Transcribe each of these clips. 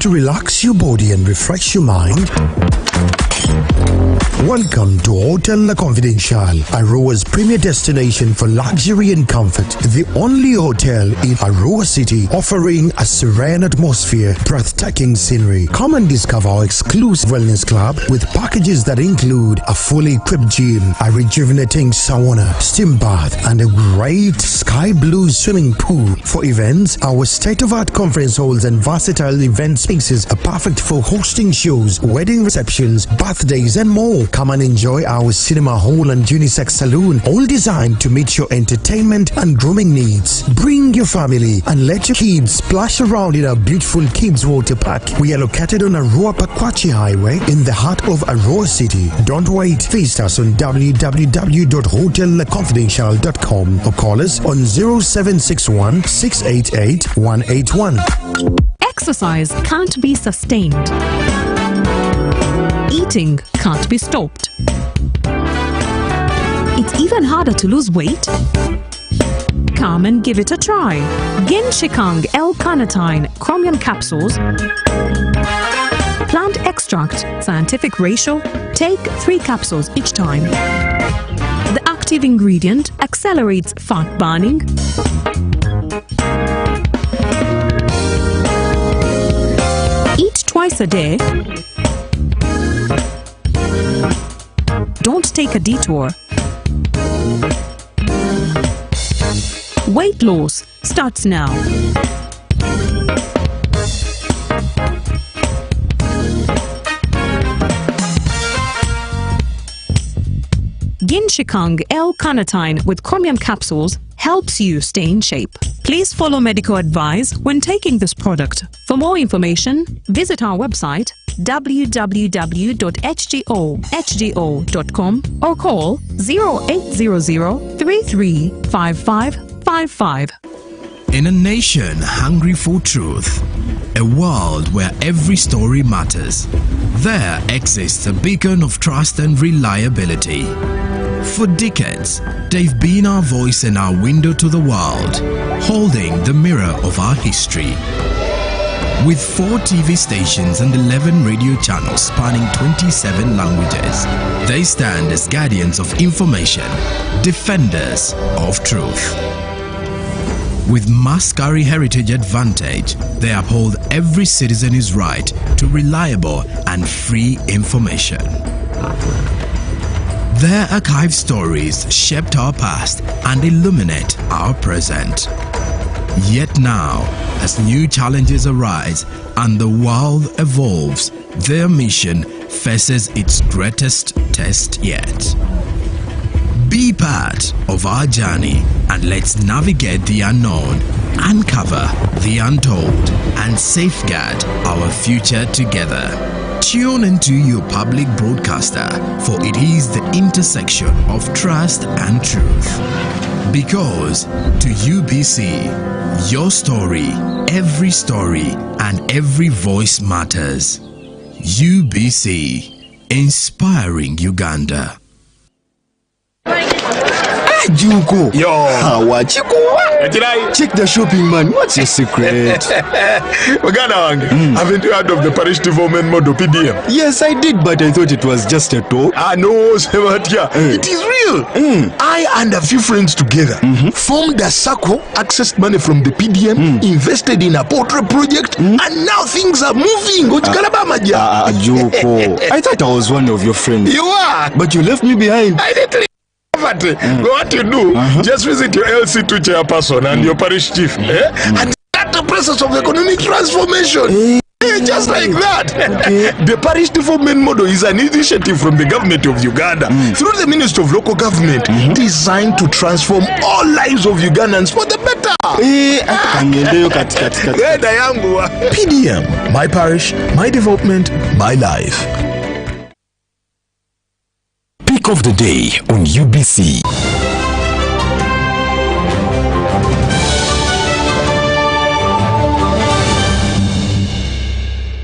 To relax your body and refresh your mind, welcome to Hotel La Confidential, Aroa's premier destination for luxury and comfort. The only hotel in Aroa City offering a serene atmosphere, breathtaking scenery. Come and discover our exclusive wellness club with packages that include a fully equipped gym, a rejuvenating sauna, steam bath, and a great sky blue swimming pool. For events, our state-of-art conference halls and versatile event spaces are perfect for hosting shows, wedding receptions, birthdays, and more. Come and enjoy our cinema hall and unisex saloon, all designed to meet your entertainment and grooming needs. Bring your family and let your kids splash around in our beautiful Kids Water Park. We are located on Aroa Pakwachi Highway in the heart of Aroa City. Don't wait. Visit us on www.hotellaconfidential.com or call us on 0761 688 181. Exercise can't be sustained. Eating can't be stopped. It's even harder to lose weight. Come and give it a try. Ginshikang L-carnitine chromium capsules. Plant extract, scientific ratio. Take 3 capsules each time. The active ingredient accelerates fat burning. Eat twice a day. Don't take a detour. Weight loss starts now. Ginshikang L-carnitine with chromium capsules helps you stay in shape. Please follow medical advice when taking this product. For more information, visit our website www.hgo.com or call 0800 335555. In a nation hungry for truth, a world where every story matters, there exists a beacon of trust and reliability. For decades, they've been our voice and our window to the world, holding the mirror of our history. With 4 TV stations and 11 radio channels spanning 27 languages, they stand as guardians of information, defenders of truth. With Mascari Heritage Advantage, they uphold every citizen's right to reliable and free information. Their archived stories shaped our past and illuminate our present. Yet now, as new challenges arise and the world evolves, their mission faces its greatest test yet. Be part of our journey and let's navigate the unknown, uncover the untold, and safeguard our future together. Tune into your public broadcaster, for it is the intersection of trust and truth. Because to UBC, your story, and every voice matters. UBC, inspiring Uganda. Juko. Yo. What you check the shopping, man. What's your secret? Uganda, haven't you heard of the parish development model PDM? Yes, I did, but I thought it was just a talk. No, Sebatia. It is real. I and a few friends together formed a circle, accessed money from the PDM, invested in a portrait project, and now things are moving. Juko. I thought I was one of your friends. You are. But you left me behind. I didn't. But what you do, just visit your LC2 chairperson and your parish chief and start the process of economic transformation. Just like that. The parish development model is an initiative from the government of Uganda through the Ministry of Local Government designed to transform all lives of Ugandans for the better. PDM, my parish, my development, my life. Pick of the day on UBC.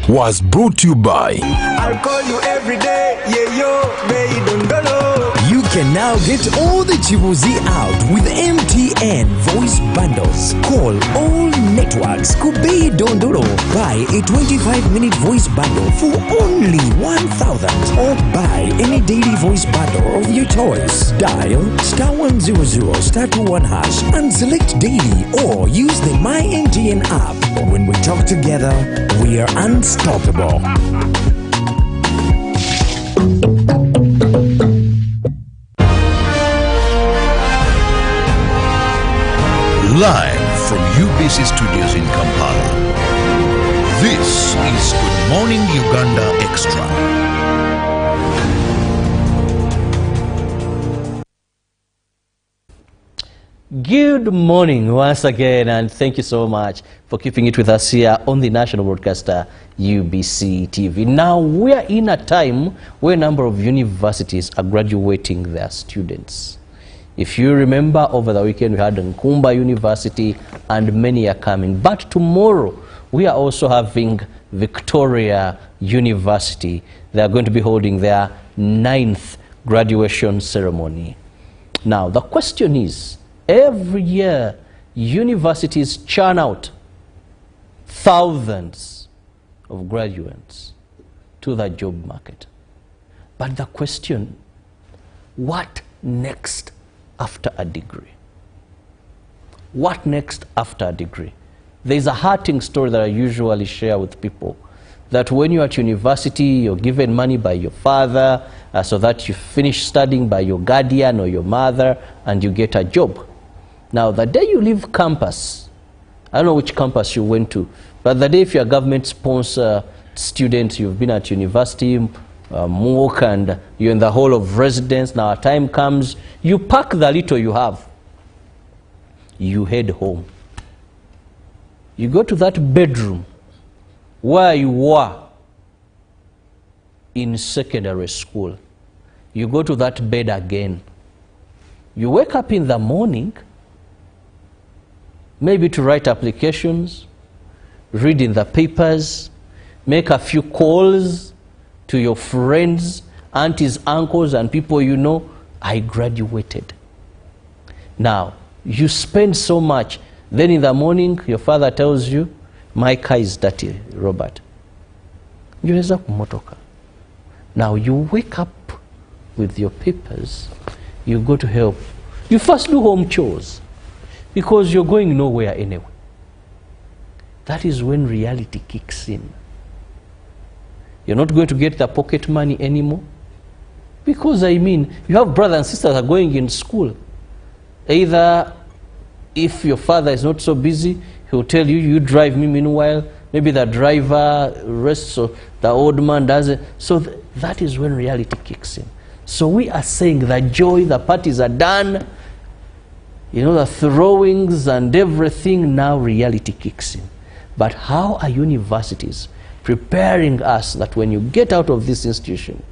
Was brought to you by I'll call you every day, yeah, yo, baby, don't go low. can now get all the Chibuzi out with MTN voice bundles. Call all networks. Kubei Dondoro. Buy a 25-minute voice bundle for only 1,000 or buy any daily voice bundle of your choice. Dial *100 *21# and select daily or use the My MTN app. When we talk together, we are unstoppable. Live from UBC Studios in Kampala, this is Good Morning Uganda Extra. Good morning once again, and thank you so much for keeping it with us here on the national broadcaster UBC TV. Now we are in a time where a number of universities are graduating their students. If you remember, over the weekend we had Nkumba University and many are coming. But tomorrow we are also having Victoria University. They are going to be holding their 9th graduation ceremony. Now the question is, every year universities churn out thousands of graduates to the job market. But the question, what next after a degree? What next after a degree? There's a heartening story that I usually share with people, that when you're at university, you're given money by your father so that you finish studying, by your guardian or your mother, and you get a job. Now, the day you leave campus, I don't know which campus you went to, but the day if you're a government sponsor student, you've been at university, MOOC, and you're in the hall of residence, now a time comes, you pack the little you have, you head home. You go to that bedroom where you were in secondary school. You go to that bed again. You wake up in the morning, maybe to write applications, read in the papers, make a few calls to your friends, aunties, uncles, and people you know. I graduated. Now, you spend so much. Then in the morning, your father tells you, my car is dirty, Robert. Now you wake up with your papers, you go to help. You first do home chores, because you're going nowhere anyway. That is when reality kicks in. You're not going to get the pocket money anymore. Because, I mean, you have brothers and sisters that are going in school. Either, if your father is not so busy, he'll tell you, you drive me. Meanwhile, maybe the driver rests, so the old man doesn't. So that is when reality kicks in. So we are saying the joy, the parties are done. You know, the throwings and everything, now reality kicks in. But how are universities preparing us that when you get out of this institution,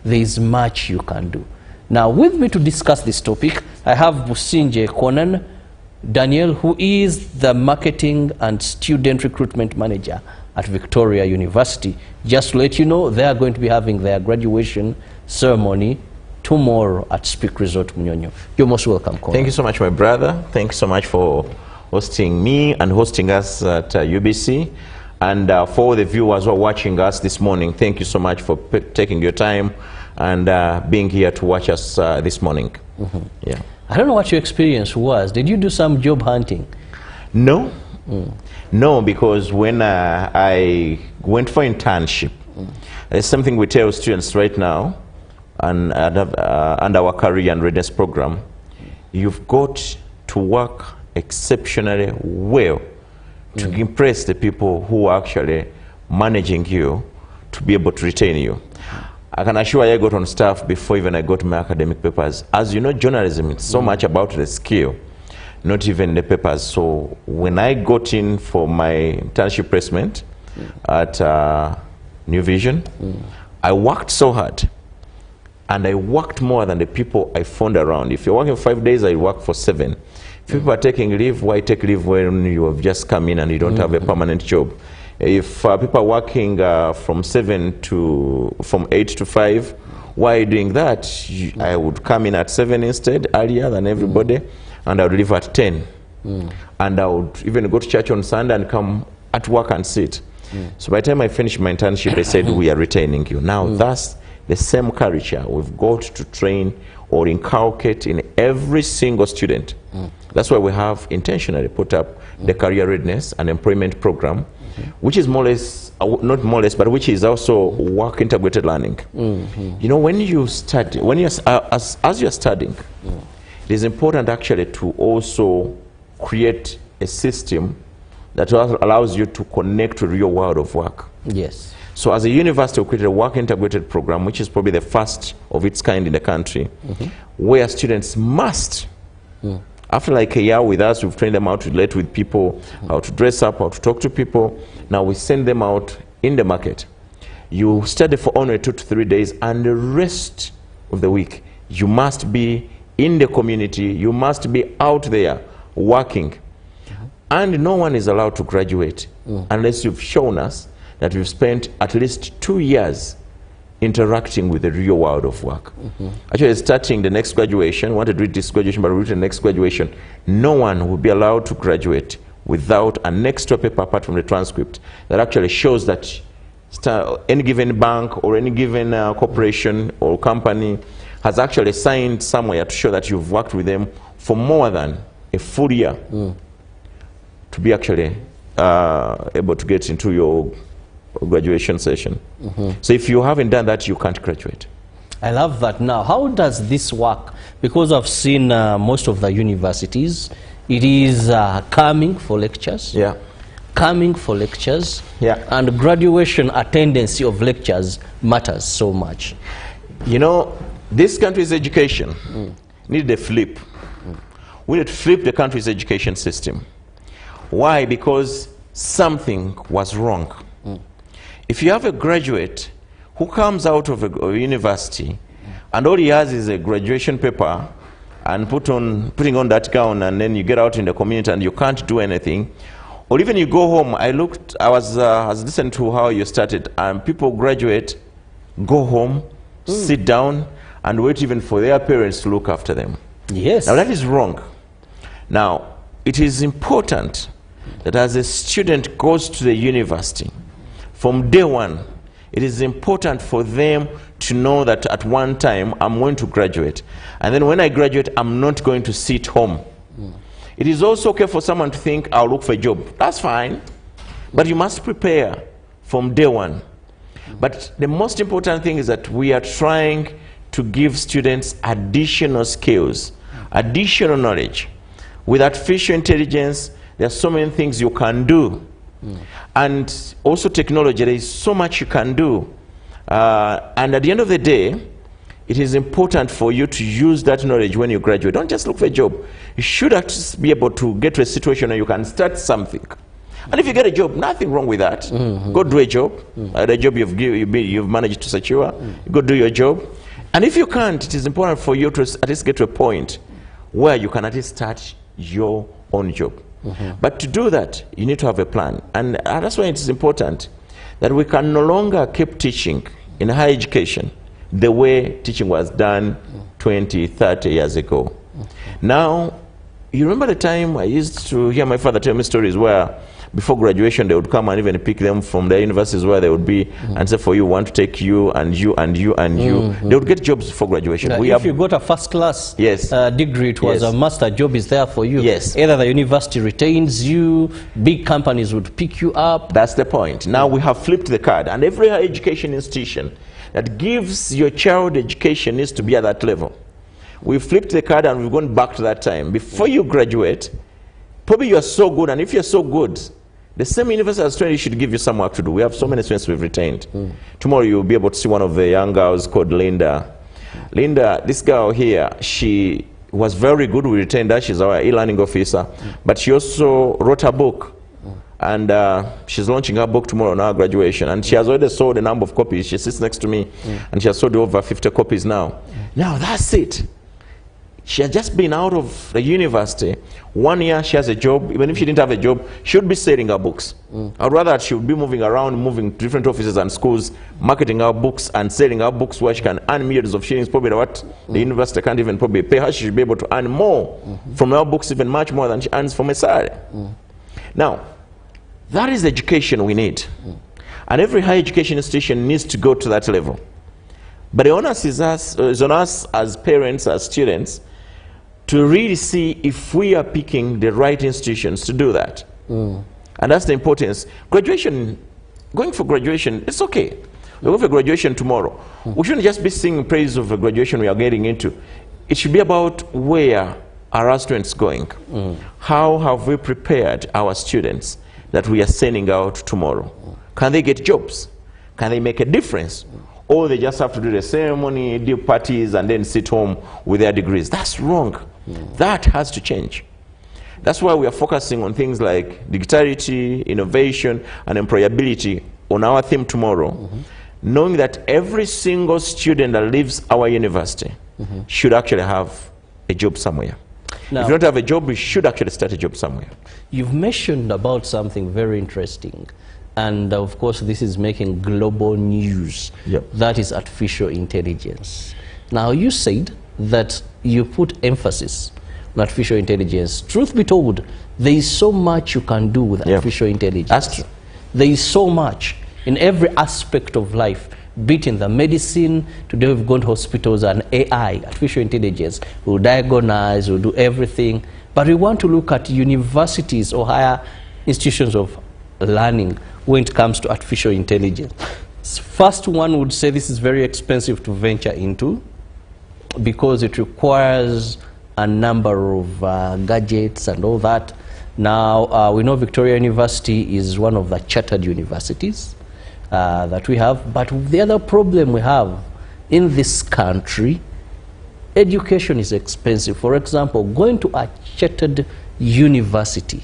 there is much you can do? Now, with me to discuss this topic, I have Businje Konan Daniel, who is the Marketing and Student Recruitment Manager at Victoria University. Just to let you know, they are going to be having their graduation ceremony tomorrow at Speak Resort Munyonyo. You're most welcome, Konan. Thank you so much, my brother. Thanks so much for hosting me and hosting us at UBC. And for the viewers who are watching us this morning, thank you so much for taking your time and being here to watch us this morning. Mm-hmm. Yeah. I don't know what your experience was. Did you do some job hunting? No. No, because when I went for internship, there's something we tell students right now, and under our career and readiness program, you've got to work exceptionally well to impress the people who are actually managing you to be able to retain you. I can assure you, I got on staff before even I got my academic papers. As you know, journalism, it's so much about the skill, not even the papers. So when I got in for my internship placement at New Vision, I worked so hard. And I worked more than the people I found around. If you're working 5 days, I work for 7. If people are taking leave, why take leave when you have just come in and you don't have a permanent job? If people are working from 8 to 5, Why are you doing that? I would come in at 7 instead, earlier than everybody, and I would leave at 10. And I would even go to church on Sunday and come at work and sit. So by the time I finished my internship, they said, we are retaining you. Now that's the same culture we've got to train or inculcate in every single student. That's why we have intentionally put up the career readiness and employment program, which is more or less, not more or less, but which is also work integrated learning. You know, when you study, when you're, as you're studying, it is important actually to also create a system that allows you to connect to the real world of work. Yes. So as a university, we created a work integrated program, which is probably the first of its kind in the country, where students must, after like a year with us, we've trained them how to relate with people, how to dress up, how to talk to people. Now we send them out in the market. You study for only 2 to 3 days, and the rest of the week, you must be in the community, you must be out there working. And no one is allowed to graduate unless you've shown us that you've spent at least 2 years interacting with the real world of work. Actually, starting the next graduation, wanted to read this graduation, but read the next graduation, no one will be allowed to graduate without an extra paper apart from the transcript that actually shows that any given bank or any given corporation or company has actually signed somewhere to show that you've worked with them for more than a full year to be actually able to get into your graduation session. So if you haven't done that, you can't graduate. I love that. Now, how does this work? Because I've seen most of the universities, it is coming for lectures. Coming for lectures. And graduation attendance of lectures matters so much. You know, this country's education needed a flip. We need to flip the country's education system. Why? Because something was wrong. If you have a graduate who comes out of a university and all he has is a graduation paper and putting on that gown, and then you get out in the community and you can't do anything, or even you go home, I was listening to how you started, and people graduate, go home, sit down, and wait even for their parents to look after them. Yes. Now that is wrong. Now, it is important that as a student goes to the university, from day one, it is important for them to know that at one time I'm going to graduate. And then when I graduate, I'm not going to sit home. It is also okay for someone to think, I'll look for a job. That's fine. But you must prepare from day one. But the most important thing is that we are trying to give students additional skills, additional knowledge. With artificial intelligence, there are so many things you can do. And also technology, there is so much you can do. And at the end of the day, it is important for you to use that knowledge when you graduate. Don't just look for a job. You should actually be able to get to a situation where you can start something. And if you get a job, nothing wrong with that. Go do a job. The job you've managed to secure, go do your job. And if you can't, it is important for you to at least get to a point where you can at least start your own job. But to do that, you need to have a plan. And that's why it is important that we can no longer keep teaching in higher education the way teaching was done 20, 30 years ago. Now, you remember the time I used to hear my father tell me stories where before graduation they would come and even pick them from their universities where they would be and say, for you, want to take you and you and you and you. They would get jobs before graduation. If you got a first class degree, it was a master job is there for you. Either the university retains you, big companies would pick you up. That's the point. Now we have flipped the card, and every higher education institution that gives your child education needs to be at that level. We've flipped the card and we've gone back to that time. Before you graduate, probably you're so good, and if you're so good, the same university as training should give you some work to do. We have so many students we've retained. Tomorrow you'll be able to see one of the young girls called Linda. Linda, this girl here, she was very good. We retained her. She's our e-learning officer. But she also wrote a book. And she's launching her book tomorrow on our graduation. And she has already sold a number of copies. She sits next to me. And she has sold over 50 copies now. Now that's it. She has just been out of the university. 1 year she has a job. Even if she didn't have a job, she would be selling her books. I'd rather she would be moving around, moving to different offices and schools, marketing her books and selling her books where she can earn millions of shillings, probably what the university can't even probably pay her. She should be able to earn more from her books, even much more than she earns from a salary. Now, that is the education we need. And every higher education institution needs to go to that level. But the onus is on us as parents, as students, to really see if we are picking the right institutions to do that. And that's the importance. Graduation, going for graduation, it's okay. We'll go for graduation tomorrow. We shouldn't just be singing praise of the graduation we are getting into. It should be about where are our students going? How have we prepared our students that we are sending out tomorrow? Can they get jobs? Can they make a difference? Or they just have to do the ceremony, do parties, and then sit home with their degrees? That's wrong. That has to change. That's why we are focusing on things like digitality, innovation, and employability on our theme tomorrow, knowing that every single student that leaves our university should actually have a job somewhere. Now, if you don't have a job, we should actually start a job somewhere. You've mentioned about something very interesting. And of course, this is making global news. That is artificial intelligence. Now, you said that you put emphasis on artificial intelligence. Truth be told, there is so much you can do with artificial intelligence. That's true. There is so much in every aspect of life, be it in the medicine. Today we've gone to hospitals and AI, artificial intelligence, will diagnose, will do everything. But we want to look at universities or higher institutions of learning when it comes to artificial intelligence. First one would say this is very expensive to venture into because it requires a number of gadgets and all that. Now, we know Victoria University is one of the chartered universities that we have, but the other problem we have in this country, education is expensive. For example, going to a chartered university,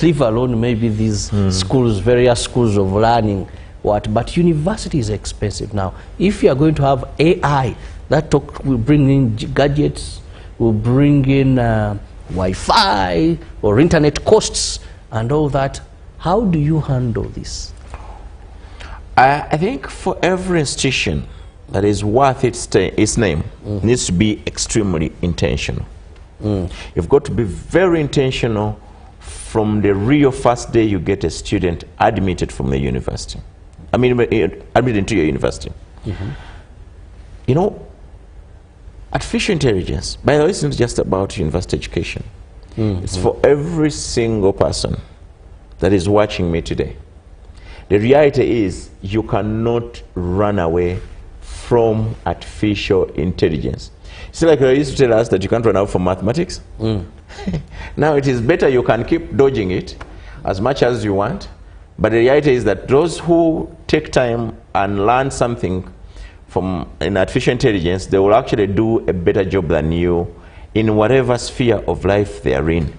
leave alone maybe these schools, various schools of learning, but university is expensive. Now, if you are going to have AI, that will bring in gadgets, will bring in Wi-Fi or internet costs and all that. How do you handle this? I think for every institution that is worth its name, needs to be extremely intentional. You've got to be very intentional from the real first day you get a student admitted from the university. I mean, admitted into your university. You know, artificial intelligence, by the way, it's not just about university education. It's for every single person that is watching me today. The reality is you cannot run away from artificial intelligence. See, like I used to tell us that you can't run out from mathematics. Now it is better you can keep dodging it as much as you want, but the reality is that those who take time and learn something from in artificial intelligence, they will actually do a better job than you in whatever sphere of life they are in.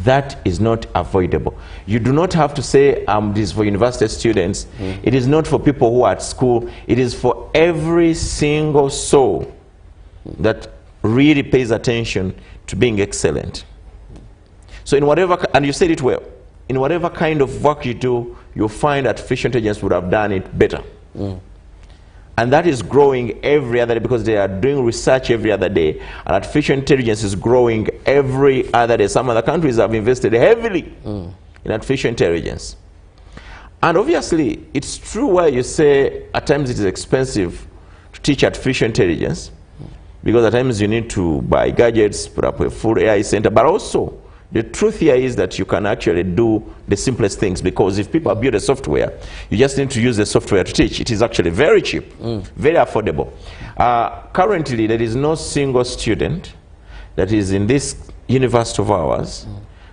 That is not avoidable. You do not have to say this is for university students. It is not for people who are at school. It is for every single soul that really pays attention to being excellent. So in whatever, and you said it well, in whatever kind of work you do, you'll find artificial intelligence would have done it better. And that is growing every other day because they are doing research every other day. And artificial intelligence is growing every other day. Some other countries have invested heavily in artificial intelligence. And obviously, it's true where you say at times it is expensive to teach artificial intelligence because at times you need to buy gadgets, put up a full AI center, but also the truth here is that you can actually do the simplest things because if people build a software, you just need to use the software to teach. It is actually very cheap, very affordable. Currently, there is no single student that is in this university of ours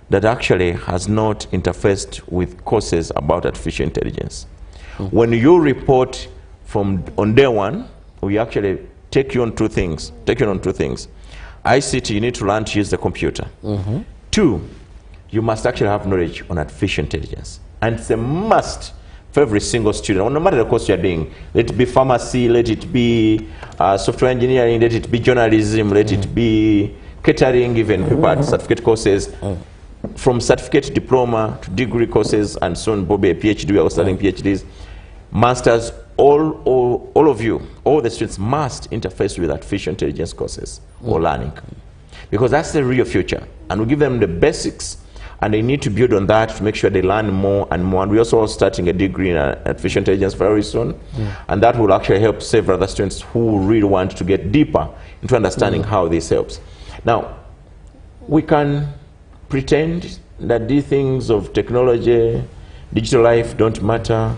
that actually has not interfaced with courses about artificial intelligence. When you report from on day one, we actually take you on two things. ICT, you need to learn to use the computer. Two, you must actually have knowledge on artificial intelligence. And it's a must for every single student, no matter the course you're doing. Let it be pharmacy, let it be software engineering, let it be journalism, let it be catering, even people at certificate courses. From certificate, diploma, to degree courses, and soon probably a PhD, we are studying PhDs, masters, all of you, all the students must interface with artificial intelligence courses or learning. Because that's the real future. And we give them the basics, and they need to build on that to make sure they learn more and more. And we're also starting a degree in artificial intelligence very soon. And that will actually help several other students who really want to get deeper into understanding how this helps. Now, we can pretend that these things of technology, digital life don't matter.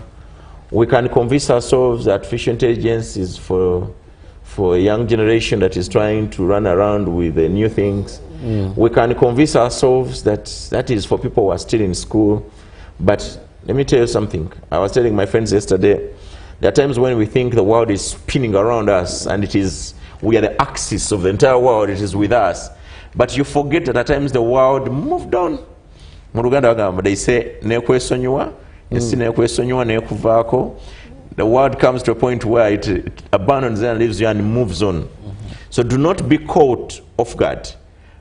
We can convince ourselves that artificial intelligence is for a young generation that is trying to run around with the new things. We can convince ourselves that that is for people who are still in school. But let me tell you something. I was telling my friends yesterday, there are times when we think the world is spinning around us and we are the axis of the entire world, it is with us. But you forget that at times the world moved on. Mu Uganda they say nekwesonyiwa, esi nekwesonyiwa nekuvako. The world comes to a point where it abandons and leaves you and moves on. So do not be caught off guard.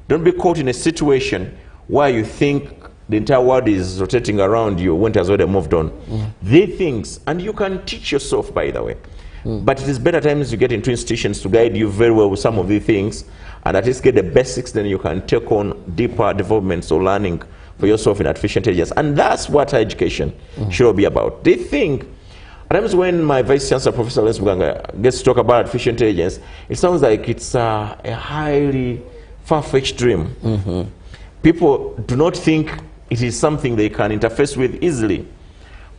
Don't be caught in a situation where you think the entire world is rotating around you when it has already moved on. These things, and you can teach yourself, by the way. But it is better times you get into institutions to guide you very well with some of these things, and at least get the basics, then you can take on deeper developments or learning for yourself in artificial intelligence. And that's what higher education should be about. They think, at times when my Vice Chancellor, Professor Les Muganga, gets to talk about artificial intelligence, it sounds like it's a highly far-fetched dream. People do not think it is something they can interface with easily.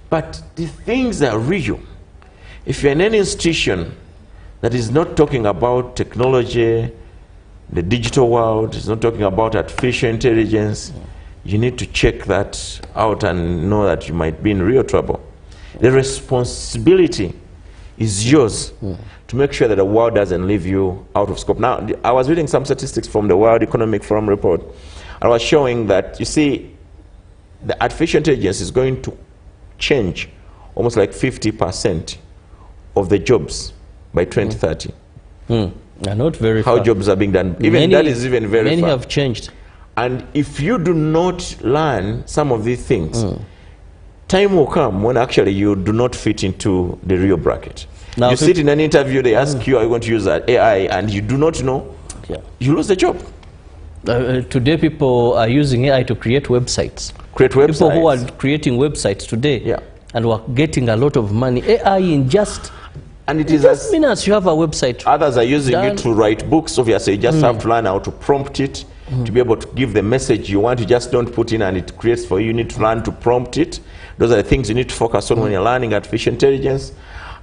But the things are real. If you're in any institution that is not talking about technology, the digital world, is not talking about artificial intelligence, you need to check that out and know that you might be in real trouble. The responsibility is yours to make sure that the world doesn't leave you out of scope. Now, I was reading some statistics from the World Economic Forum report. I was showing that, you see, the artificial intelligence is going to change almost like 50% of the jobs by 2030. Not very How far. jobs are being done. Even that is even very many far. have changed. And if you do not learn some of these things, time will come when actually you do not fit into the real bracket. Now, you sit in an interview, they ask you, are you going to use that AI, and you do not know, you lose the job. Today people are using AI to create websites. People who are creating websites today and were getting a lot of money. AI in just minutes you have a website. Others are using it to write books. Obviously, you just have to learn how to prompt it to be able to give the message you want. You just don't put in and it creates for you. You need to learn to prompt it. Those are the things you need to focus on when you're learning artificial intelligence.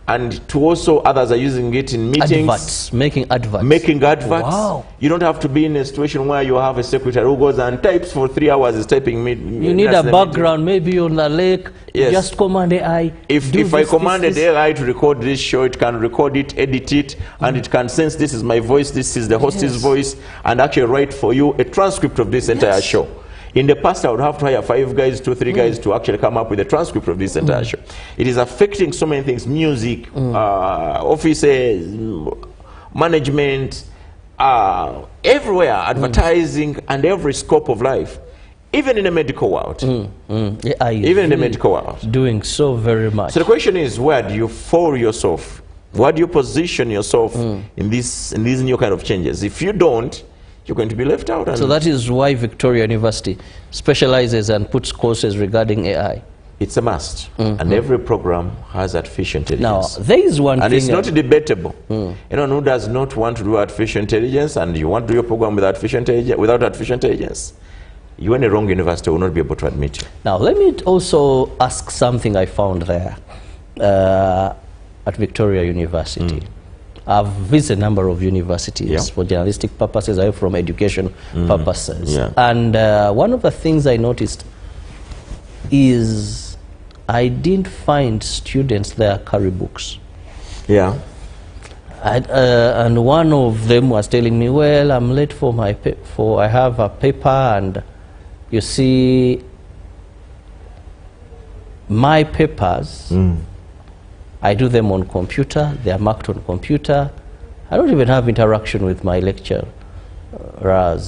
And to also, others are using it in meetings. Making adverts. Wow. You don't have to be in a situation where you have a secretary who goes and types for 3 hours, is typing. You need a background, maybe on a lake. Yes. Just command AI. If I commanded AI to record this show, it can record it, edit it, and it can sense this is my voice, this is the host's voice, and actually write for you a transcript of this entire show. In the past, I would have to hire 5 guys, 2 or 3 guys to actually come up with a transcript of this entire show. It is affecting so many things: music, offices, management, everywhere, advertising, and every scope of life. Even in the medical world. Even in the medical world. Doing so very much. So the question is, where do you fall yourself? Where do you position yourself in these new kind of changes? If you don't, you're going to be left out. So that is why Victoria University specializes and puts courses regarding AI. It's a must. And every program has artificial intelligence. Now, there is one thing. And it's not debatable. Anyone who does not want to do artificial intelligence and you want to do your program with artificial intelligence, without artificial intelligence, you're in the wrong university, will not be able to admit you. Now, let me also ask something I found there at Victoria University. I've visited a number of universities for journalistic purposes, I from education purposes. And one of the things I noticed is I didn't find students there carry books. And one of them was telling me, well, I'm late for my I have a paper, and you see, My papers, I do them on computer. They are marked on computer. I don't even have interaction with my lecturers.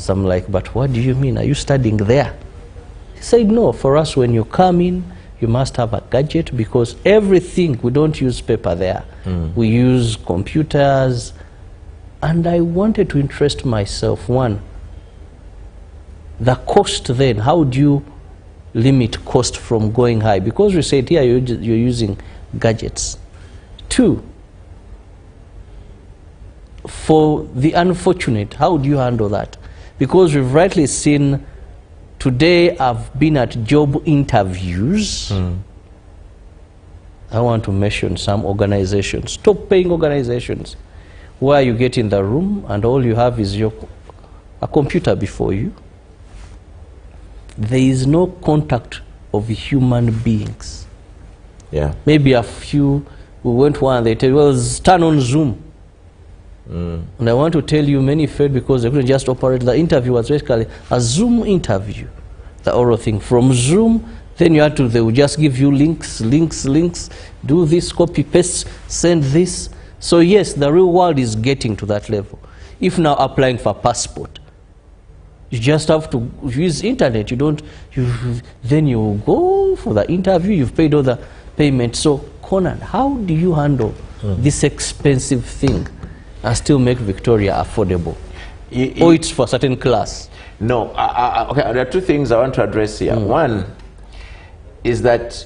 I'm like, but what do you mean? Are you studying there? He said, no, for us when you come in, you must have a gadget because everything, we don't use paper there. We use computers. And I wanted to interest myself, one, the cost then, how do you limit cost from going high? Because we said here you're using gadgets. Two, for the unfortunate, how do you handle that? Because we've rightly seen today I've been at job interviews. I want to mention some organizations, top-paying organizations, where you get in the room and all you have is a computer before you. There is no contact of human beings. Yeah. Maybe a few, we went one, they tell you, well, turn on Zoom. And I want to tell you, many failed because they couldn't just operate. The interview was basically a Zoom interview, the oral thing. From Zoom, then you had to, they would just give you links, do this, copy, paste, send this. So yes, the real world is getting to that level. If now applying for passport, you just have to use internet. You don't, then you go for the interview, you've paid all the payment. So Conan, how do you handle this expensive thing and still make Victoria affordable? Or it's for a certain class? No, okay, there are two things I want to address here. One is that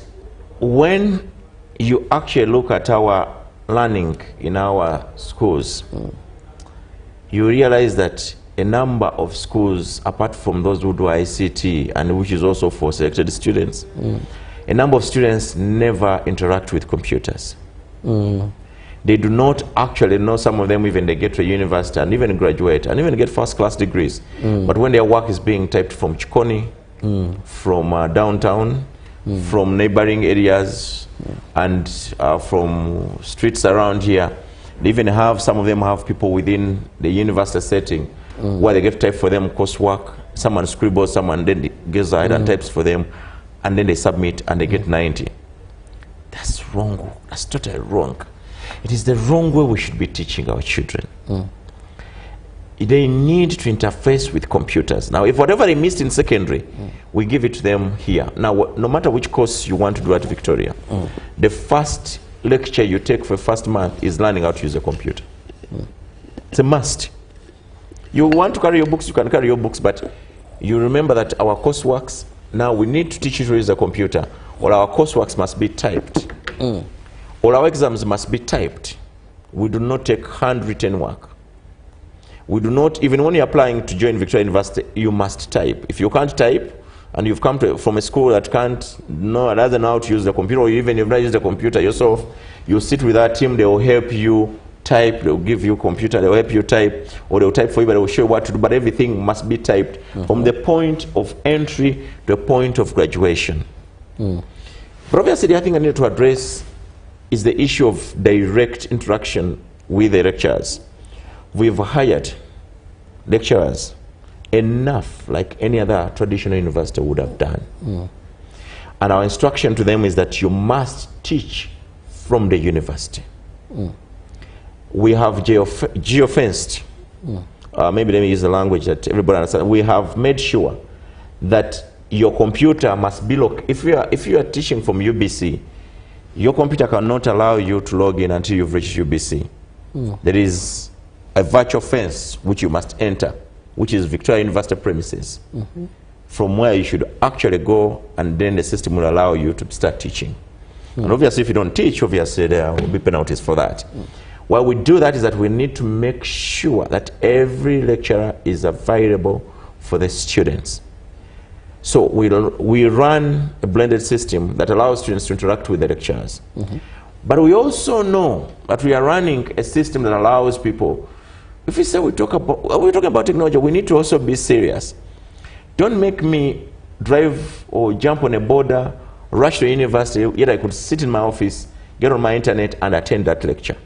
when you actually look at our learning in our schools, you realize that a number of schools, apart from those who do ICT, and which is also for selected students, a number of students never interact with computers. They do not actually know, some of them even they get to a university and even graduate and even get first-class degrees. But when their work is being typed from Chikoni, from downtown, from neighboring areas, and from streets around here, they even have, some of them have people within the university setting where they get type for them coursework. Someone scribbles, someone then goes ahead and types for them, and then they submit and they get 90. That's wrong. That's totally wrong. It is the wrong way we should be teaching our children. They need to interface with computers. Now, if whatever they missed in secondary, we give it to them here. Now, no matter which course you want to do at Victoria, the first lecture you take for first month is learning how to use a computer. It's a must. You want to carry your books, you can carry your books, but you remember that our courseworks, now we need to teach you to use a computer. All our courseworks must be typed. All our exams must be typed. We do not take handwritten work. We do not, even when you're applying to join Victoria University, you must type. If you can't type, and you've come from a school that doesn't know how to use the computer, or even you've not used the computer yourself, you sit with that team, they will help you type, they'll give you a computer, they'll help you type, or they'll type for you, but they will show you what to do, but everything must be typed from the point of entry to the point of graduation. But obviously, the other thing I need to address is the issue of direct interaction with the lecturers. We've hired lecturers enough, like any other traditional university would have done. And our instruction to them is that you must teach from the university. We have geofenced. Maybe let me use the language that everybody understands. We have made sure that your computer must be locked. If you are teaching from UBC, your computer cannot allow you to log in until you've reached UBC. There is a virtual fence which you must enter, which is Victoria University premises, from where you should actually go, and then the system will allow you to start teaching. And obviously, if you don't teach, obviously there will be penalties for that. Why we do that is that we need to make sure that every lecturer is available for the students. So we run a blended system that allows students to interact with the lecturers. But we also know that we are running a system that allows people, if we say we're talking about technology, we need to also be serious. Don't make me drive or jump on a border, rush to university, yet I could sit in my office, get on my internet and attend that lecture.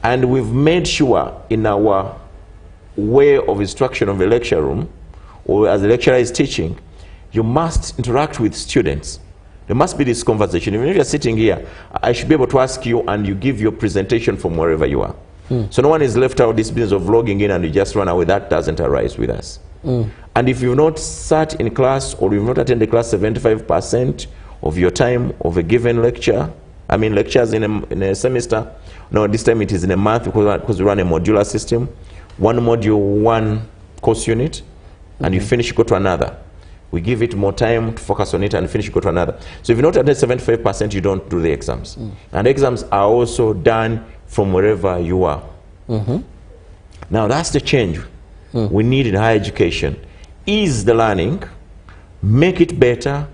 And we've made sure in our way of instruction of a lecture room, or as the lecturer is teaching, you must interact with students There must be this conversation. Even if you're sitting here, I should be able to ask you and you give your presentation from wherever you are. So no one is left out this business of logging in and you just run away. That doesn't arise with us. And if you've not sat in class or you've not attended class 75% of your time of a given lecture, I mean lectures in a semester, no, this time it is in a month because we run a modular system. One module, one course unit, and you finish, you go to another. We give it more time to focus on it and finish, you go to another. So if you're not at 75%, you don't do the exams. And exams are also done from wherever you are. Now that's the change we need in higher education. Ease the learning, make it better,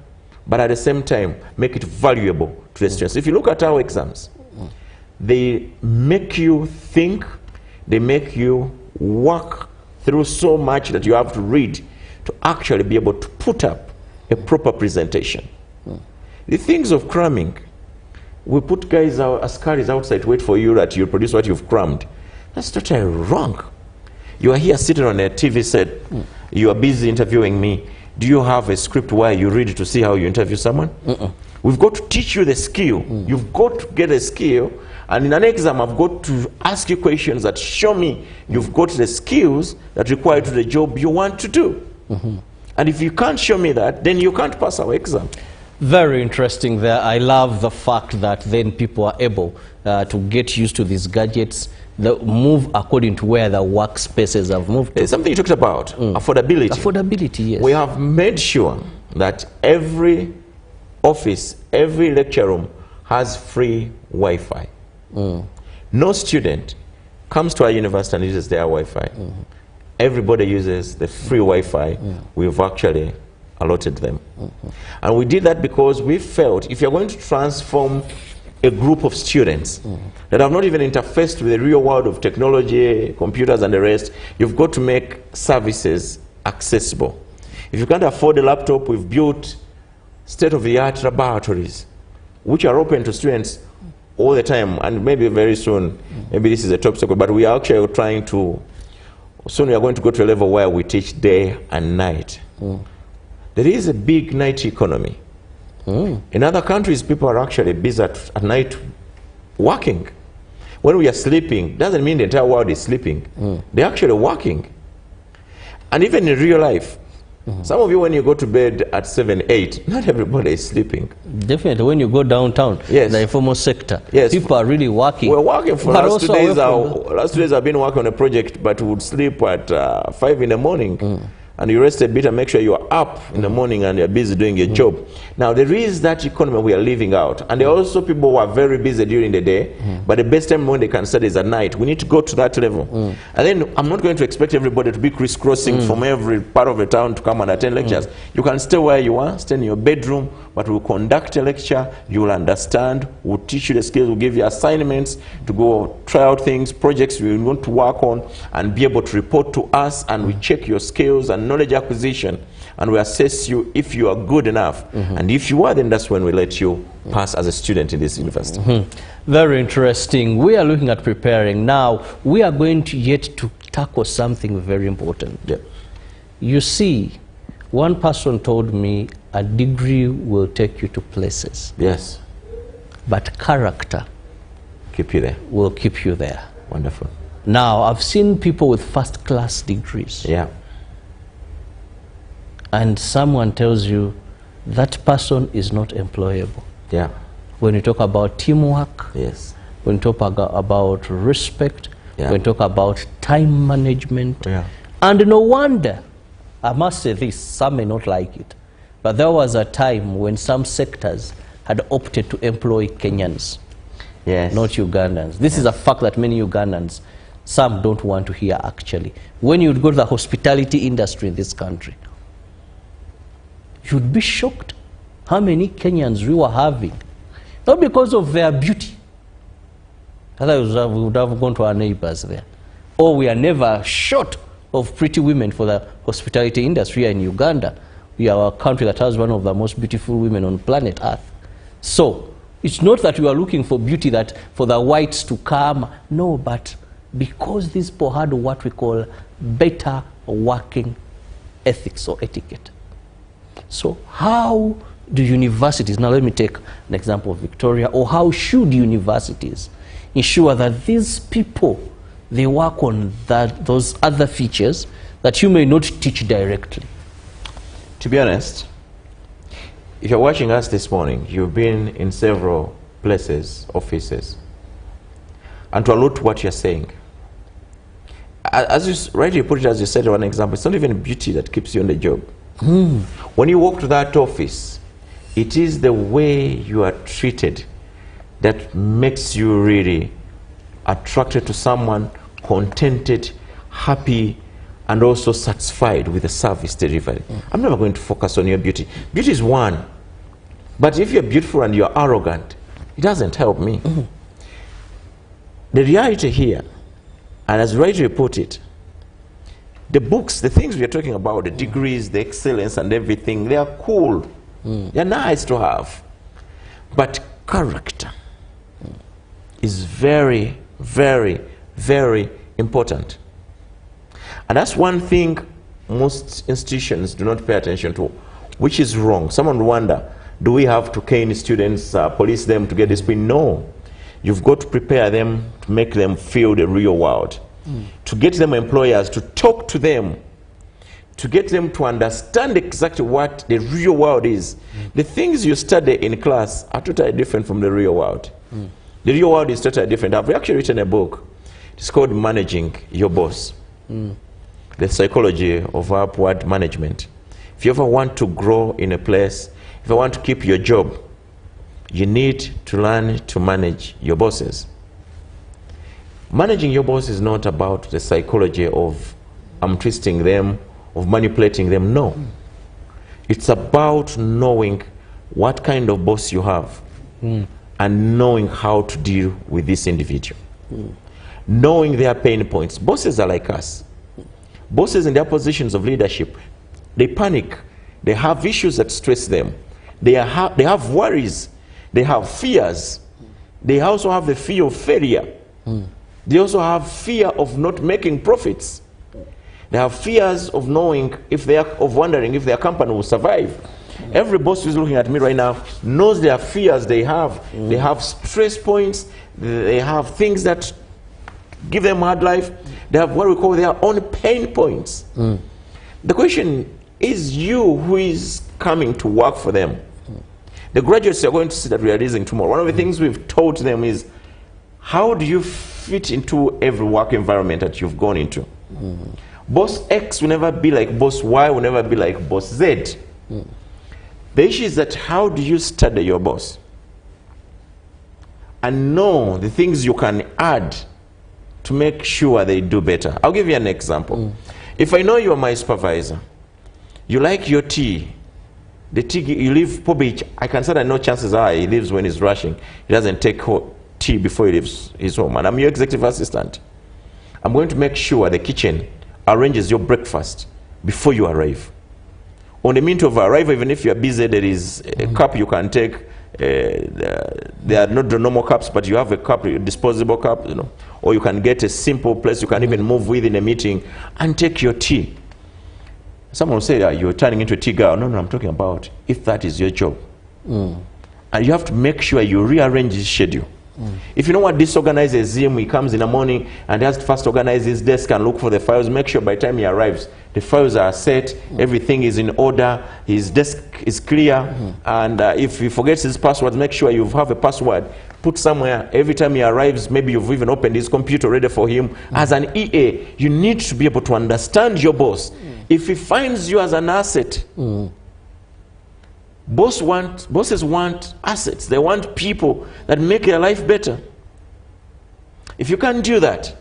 but at the same time, make it valuable to the students. If you look at our exams, they make you think, they make you work through so much that you have to read to actually be able to put up a proper presentation. The things of cramming, we put guys, askaris outside to wait for you that you produce what you've crammed. That's totally wrong. You are here sitting on a TV set, you are busy interviewing me. Do you have a script where you read to see how you interview someone? We've got to teach you the skill. You've got to get a skill, and in an exam I've got to ask you questions that show me you've got the skills that require to the job you want to do. And if you can't show me that, then you can't pass our exam. Very interesting there. I love the fact that then people are able to get used to these gadgets, that move according to where the workspaces have moved to. Something you talked about, affordability. Affordability, yes. We have made sure that every office, every lecture room has free Wi-Fi. No student comes to our university and uses their Wi-Fi. Everybody uses the free Wi-Fi we've actually allotted them. And we did that because we felt if you're going to transform a group of students that have not even interfaced with the real world of technology, computers and the rest, you've got to make services accessible. If you can't afford a laptop, we've built state-of-the-art laboratories which are open to students all the time, and maybe very soon, maybe this is a top secret, but we are actually trying to, soon we are going to go to a level where we teach day and night. There is a big night economy. In other countries, people are actually busy at night working. When we are sleeping, doesn't mean the entire world is sleeping. They're actually working. And even in real life, some of you, when you go to bed at 7, 8, not everybody is sleeping. Definitely, when you go downtown, the informal sector, people are really working. We're working for last 2 days. Last 2 days I've been working on a project, but we would sleep at 5 in the morning. And you rest a bit and make sure you are up in the morning and you're busy doing your job. Now, there is that economy we are living out. And there are also people who are very busy during the day, but the best time when they can study is at night. We need to go to that level. And then I'm not going to expect everybody to be crisscrossing from every part of the town to come and attend lectures. You can stay where you are, stay in your bedroom, but we'll conduct a lecture, you will understand, we'll teach you the skills, we'll give you assignments to go try out things, projects you want to work on, and be able to report to us, and we check your skills and knowledge acquisition, and we assess you if you are good enough. And if you are, then that's when we let you pass as a student in this university. Very interesting. We are looking at preparing. Now, we are going to yet to tackle something very important. You see, one person told me a degree will take you to places. Yes. But character keep you there. Will keep you there. Wonderful. Now, I've seen people with first-class degrees. And someone tells you that person is not employable. When you talk about teamwork, when you talk about respect, when you talk about time management, and no wonder, I must say this, some may not like it, but there was a time when some sectors had opted to employ Kenyans, not Ugandans. This is a fact that many Ugandans, some don't want to hear actually. When you would go to the hospitality industry in this country, you'd be shocked how many Kenyans we were having. Not because of their beauty. Otherwise we would have gone to our neighbors there. Or we are never short of pretty women for the hospitality industry in Uganda. We are a country that has one of the most beautiful women on planet Earth. So, it's not that we are looking for beauty that for the whites to come. No, but because these people had what we call better working ethics or etiquette. So how do universities, now let me take an example of Victoria, or how should universities ensure that these people, they work on those other features that you may not teach directly? To be honest, if you're watching us this morning, you've been in several places, offices, and to allude to what you're saying, as you rightly put it, as you said one example, it's not even beauty that keeps you on the job. When you walk to that office, it is the way you are treated that makes you really attracted to someone, contented, happy, and also satisfied with the service delivery. I'm never going to focus on your beauty. Beauty is one. But if you're beautiful and you're arrogant, it doesn't help me. The reality here, and as rightly put it, the books, the things we are talking about, the degrees, the excellence and everything, they are cool. They're nice to have. But character is very, very, very important. And that's one thing most institutions do not pay attention to, which is wrong. Someone will wonder, do we have to cane students, police them to get discipline? No. You've got to prepare them to make them feel the real world, to get them employers to talk to them, to get them to understand exactly what the real world is. The things you study in class are totally different from the real world. The real world is totally different. I've actually written a book. It's called Managing Your Boss. The psychology of upward management. If you ever want to grow in a place, if you want to keep your job, you need to learn to manage your bosses. Managing your boss is not about the psychology of twisting them, of manipulating them. No. It's about knowing what kind of boss you have and knowing how to deal with this individual. Knowing their pain points. Bosses are like us. Bosses in their positions of leadership, they panic. They have issues that stress them. They have worries. They have fears. They also have the fear of failure. They also have fear of not making profits. They have fears of knowing if they are, of wondering if their company will survive. Every boss who's looking at me right now knows their fears they have. They have stress points. They have things that give them hard life. They have what we call their own pain points. The question is, you who is coming to work for them, the graduates are going to see that we are releasing tomorrow. One of the things we've taught them is, how do you fit into every work environment that you've gone into? Boss X will never be like Boss Y, will never be like Boss Z. The issue is that, how do you study your boss and know the things you can add to make sure they do better? I'll give you an example. If I know you are my supervisor, you like your tea, the tea you leave, probably I can say that no chances are he leaves when he's rushing. He doesn't take tea before he leaves his home. And I'm your executive assistant. I'm going to make sure the kitchen arranges your breakfast before you arrive. On the minute of arrival, even if you're busy, there is a cup you can take. There are not the normal cups, but you have a cup, a disposable cup, you know. Or you can get a simple place you can even move within a meeting and take your tea. Someone will say, you're turning into a tea girl. No, I'm talking about if that is your job. And you have to make sure you rearrange his schedule. If you know what disorganizes him, he comes in the morning and he has to first organize his desk and look for the files. Make sure by the time he arrives, the files are set, everything is in order, his desk is clear, and if he forgets his password, make sure you have a password put somewhere. Every time he arrives, maybe you've even opened his computer ready for him. As an EA, you need to be able to understand your boss. If he finds you as an asset, bosses want assets. They want people that make their life better. If you can't do that,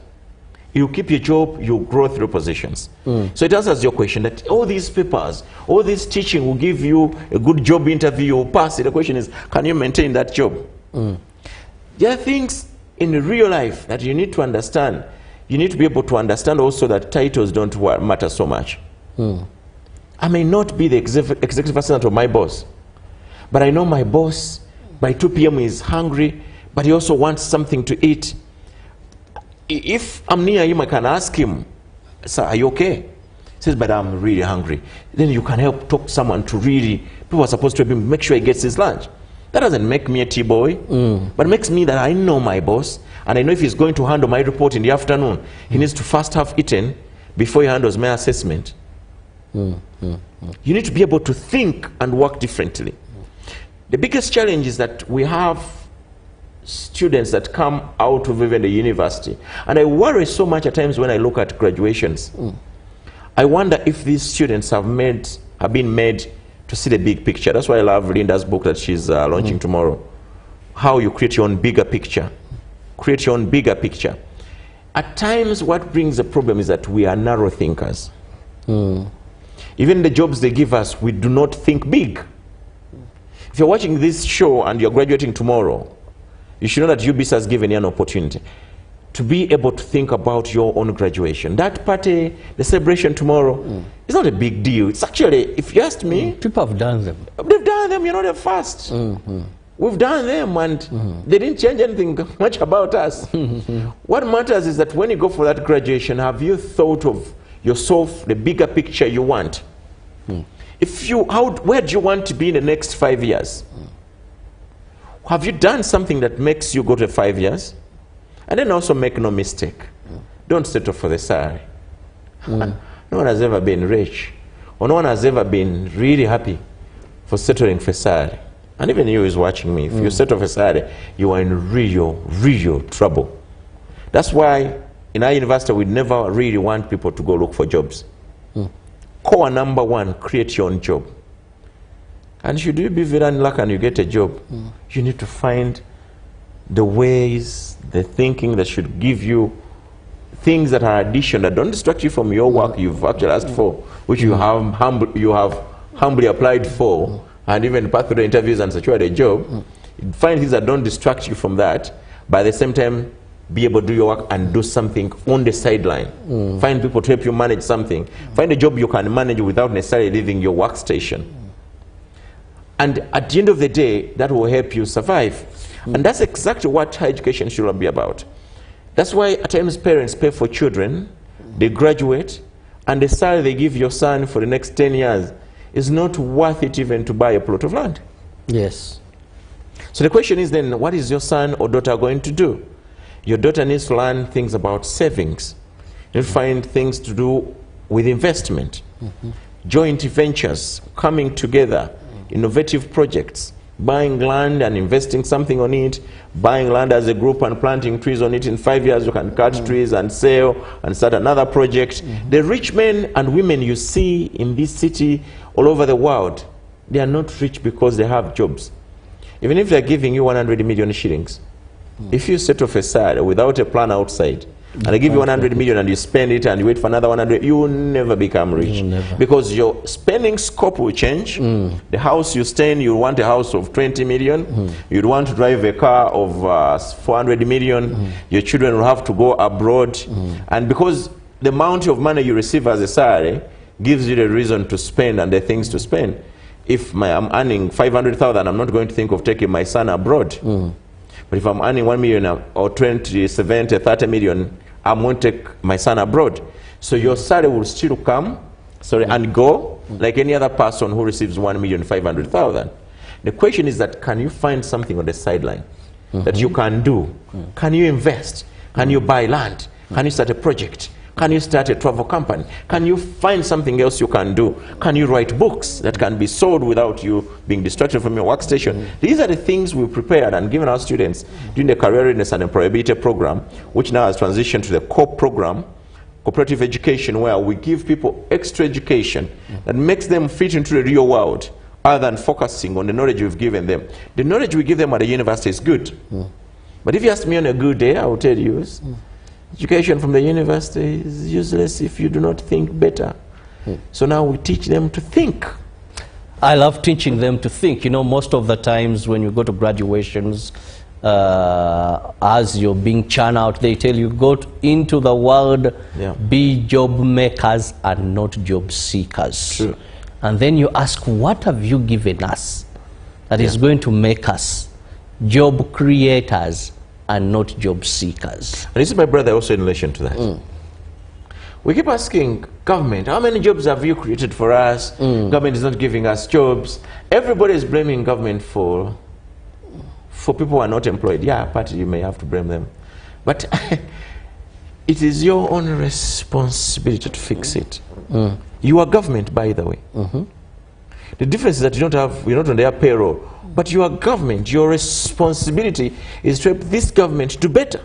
you keep your job, you grow through positions. So it answers your question that all these papers, all this teaching will give you a good job interview, you'll pass it. The question is, can you maintain that job? There are things in real life that you need to understand. You need to be able to understand also that titles don't matter so much. I may not be the executive assistant of my boss, but I know my boss by 2 p.m. is hungry, but he also wants something to eat. If I'm near him, I can ask him, sir, are you okay? He says, but I'm really hungry. Then you can help talk someone to really People are supposed to make sure he gets his lunch. That doesn't make me a T-boy, but it makes me that I know my boss, and I know if he's going to handle my report in the afternoon, he needs to first have eaten before he handles my assessment. You need to be able to think and work differently. The biggest challenge is that we have students that come out of even the university, and I worry so much at times when I look at graduations. I wonder if these students have been made to see the big picture. That's why I love Linda's book that she's launching tomorrow. How you create your own bigger picture. Create your own bigger picture. At times, what brings the problem is that we are narrow thinkers. Even the jobs they give us, we do not think big. If you're watching this show and you're graduating tomorrow, you should know that UBC has given you an opportunity to be able to think about your own graduation. That party, the celebration tomorrow, is not a big deal. It's actually, if you ask me, people have done them. They've done them, you're not the first. We've done them, and they didn't change anything much about us. What matters is that when you go for that graduation, have you thought of yourself, the bigger picture you want? Where do you want to be in the next 5 years? Have you done something that makes you go to 5 years? And then also make no mistake. Don't settle for the salary. No one has ever been rich, or no one has ever been really happy for settling for salary. And even you who is watching me, if you settle for salary, you are in real trouble. That's why in our university we never really want people to go look for jobs. Core number one, create your own job. And should you be very unlucky and you get a job, you need to find the ways, the thinking that should give you things that are addition, that don't distract you from your work you've actually asked for, which you have humbly applied for, and even passed through the interviews and secured a job. Find things that don't distract you from that, but at the same time, be able to do your work and do something on the sideline. Find people to help you manage something. Find a job you can manage without necessarily leaving your workstation. And at the end of the day, that will help you survive. And that's exactly what higher education should be about. That's why at times parents pay for children, they graduate, and the salary they give your son for the next 10 years is not worth it even to buy a plot of land. Yes. So the question is then, what is your son or daughter going to do? Your daughter needs to learn things about savings. You need to find things to do with investment, joint ventures, coming together, innovative projects, buying land and investing something on it, buying land as a group and planting trees on it. In 5 years you can cut trees and sell and start another project. The rich men and women you see in this city all over the world, they are not rich because they have jobs. Even if they're giving you 100 million shillings, if you set off a salary without a plan outside, and they give you 100 million and you spend it and you wait for another 100, you will never become rich. Because your spending scope will change. The house you stay in, you want a house of 20 million. You'd want to drive a car of 400 million. Your children will have to go abroad. And because the amount of money you receive as a salary gives you the reason to spend and the things to spend. If I'm earning 500,000, I'm not going to think of taking my son abroad. But if I'm earning 1 million or 20, 70, 30 million, I'm going to take my son abroad. So your salary will still come, and go like any other person who receives 1,500,000. The question is that, can you find something on the sideline that you can do? Can you invest? Can you buy land? Can you start a project? Can you start a travel company? Can you find something else you can do? Can you write books that can be sold without you being distracted from your workstation? These are the things we prepared and given our students during the Career Readiness and Employability program, which now has transitioned to the COPE program, Cooperative Education, where we give people extra education that makes them fit into the real world, other than focusing on the knowledge we've given them. The knowledge we give them at the university is good. But if you ask me on a good day, I will tell you, education from the university is useless if you do not think better. So now we teach them to think. I love teaching them to think. You know, most of the times when you go to graduations, as you're being churned out, they tell you, go into the world, be job makers and not job seekers. True. And then you ask, what have you given us that is going to make us job creators and not job seekers? And this is my brother also in relation to that. we keep asking government, how many jobs have you created for us? Government is not giving us jobs. Everybody is blaming government for people who are not employed. Yeah, partly you may have to blame them. But it is your own responsibility to fix it. You are government, by the way. The difference is that you're not on their payroll, but you are government. Your responsibility is to help this government do better.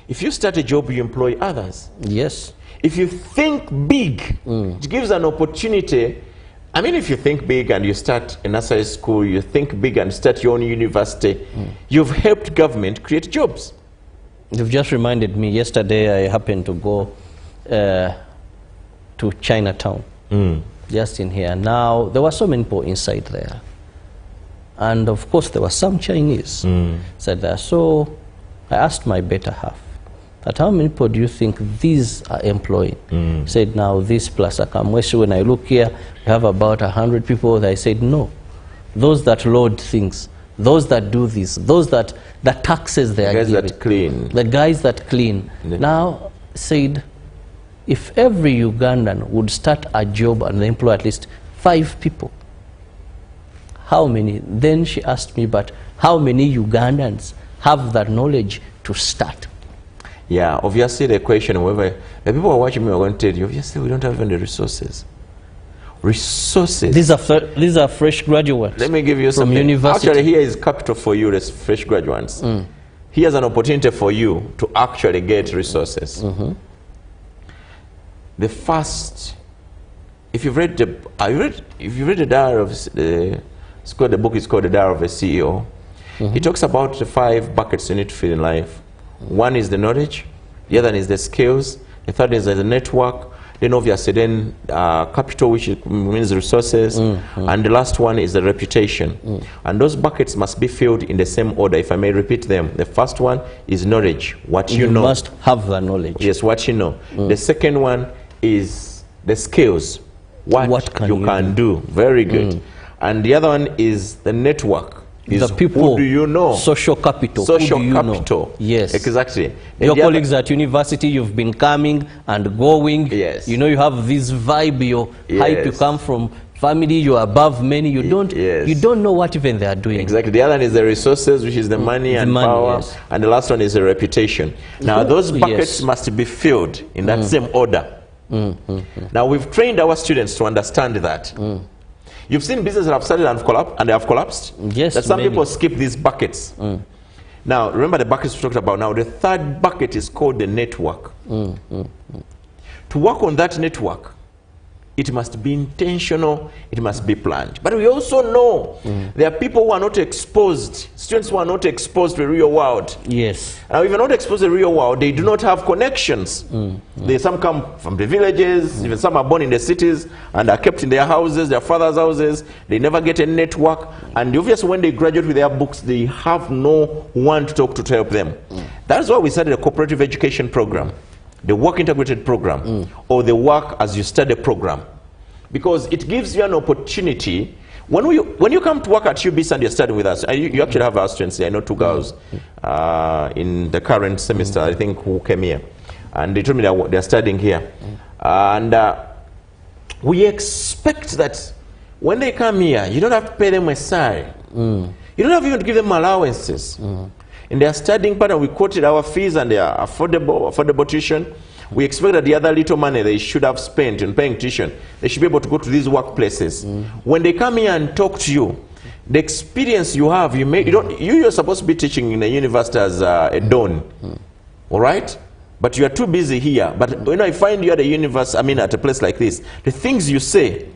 If you start a job, you employ others. Yes. If you think big, it gives an opportunity. I mean, if you think big and you start a nursery school, you think big and start your own university, you've helped government create jobs. You've just reminded me, yesterday I happened to go to Chinatown, just in here. Now, there were so many people inside there. And of course, there were some Chinese said there. So I asked my better half, that how many people do you think these are employing? Said, now this plus Akamweshi, when I look here, we have about 100 people. I said, no, those that load things, those that do this, those that the taxes they are giving. The guys that clean. The guys that clean. Now, said, if every Ugandan would start a job and employ at least 5 people, how many? Then she asked me, but how many Ugandans have the knowledge to start? Yeah, obviously the question, however, the people who are watching me are going to tell you, obviously we don't have any resources. Resources. These are fresh graduates. Let me give you from something. university. Actually, here is capital for you, the fresh graduates. Here's an opportunity for you to actually get resources. The first, if you've read the, if you read the diary of the book is called The Diary of a CEO. It talks about the 5 buckets you need to fill in life. One is the knowledge, the other is the skills, the third is the network, then obviously then capital, which means resources, and the last one is the reputation. And those buckets must be filled in the same order, if I may repeat them. The first one is knowledge, what you know. You must have the knowledge. Yes, what you know. The second one is the skills, what you can do. Very good. And the other one is the network. The people, who do you know? Social capital. Social who do you capital. Know? Yes. Exactly. Your colleagues at university, you've been coming and going. Yes. You know, you have this vibe, your hype, you come from family, you're above many, you don't know what even they are doing. Exactly. The other one is the resources, which is the money and power. Yes. And the last one is the reputation. Now, those buckets must be filled in that same order. Now, we've trained our students to understand that. You've seen businesses that have started and they have collapsed. Yes, that some people skip these buckets. Now, remember the buckets we talked about now. The third bucket is called the network. To work on that network, it must be intentional, it must be planned. But we also know there are people who are not exposed, students who are not exposed to the real world. Yes. Now, if you're not exposed to the real world, they do not have connections. Some come from the villages, even some are born in the cities and are kept in their houses, their father's houses. They never get a network. And obviously, when they graduate with their books, they have no one to talk to help them. That's why we started a cooperative education program. The work integrated program, or the work as you study program, because it gives you an opportunity. When you come to work at UBC and you're studying with us, you actually have our students here. I know 2 girls in the current semester, I think, who came here, and they told me that they're studying here, and we expect that when they come here, you don't have to pay them a salary. You don't have even to give them allowances. In their studying pattern, we quoted our fees and their affordable tuition. We expect that the other little money they should have spent in paying tuition, they should be able to go to these workplaces. When they come here and talk to you, the experience you have, you're supposed to be teaching in a university as a don, all right? But you are too busy here. But when I find you at a university, at a place like this, the things you say,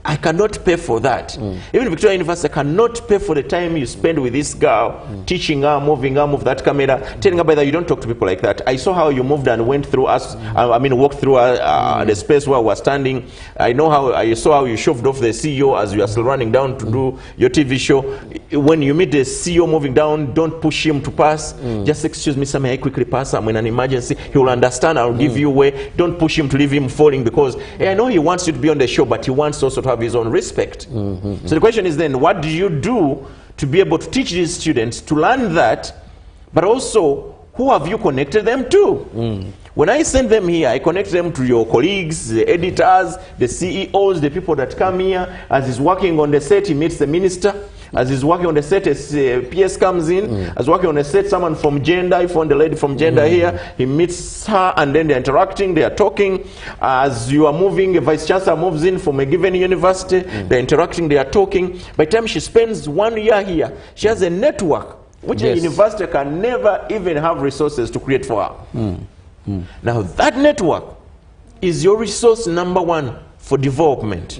I cannot pay for that. Even Victoria University, I cannot pay for the time you spend with this girl, teaching her, moving her, move that camera, telling her, by that you don't talk to people like that. I saw how you moved and went through us, walked through the space where we're standing. I saw how you shoved off the CEO as you are still running down to do your TV show. When you meet the CEO moving down, don't push him to pass. Just excuse me, sir, may I quickly pass? I'm in an emergency. He will understand. I'll give you way. Don't push him to leave him falling, because I know he wants you to be on the show, but he wants also to have his own respect. So the question is then, what do you do to be able to teach these students to learn that, but also who have you connected them to? When I send them here, I connect them to your colleagues, the editors, the CEOs, the people that come here. As he's working on the set, he meets the minister. As he's working on the set, a PS comes in. As working on the set, someone from gender, if on the lady from gender here, he meets her and then they're interacting, they are talking. As you are moving, a vice chancellor moves in from a given university, they're interacting, they are talking. By the time she spends 1 year here, she has a network which a university can never even have resources to create for her. Now that network is your resource number one for development.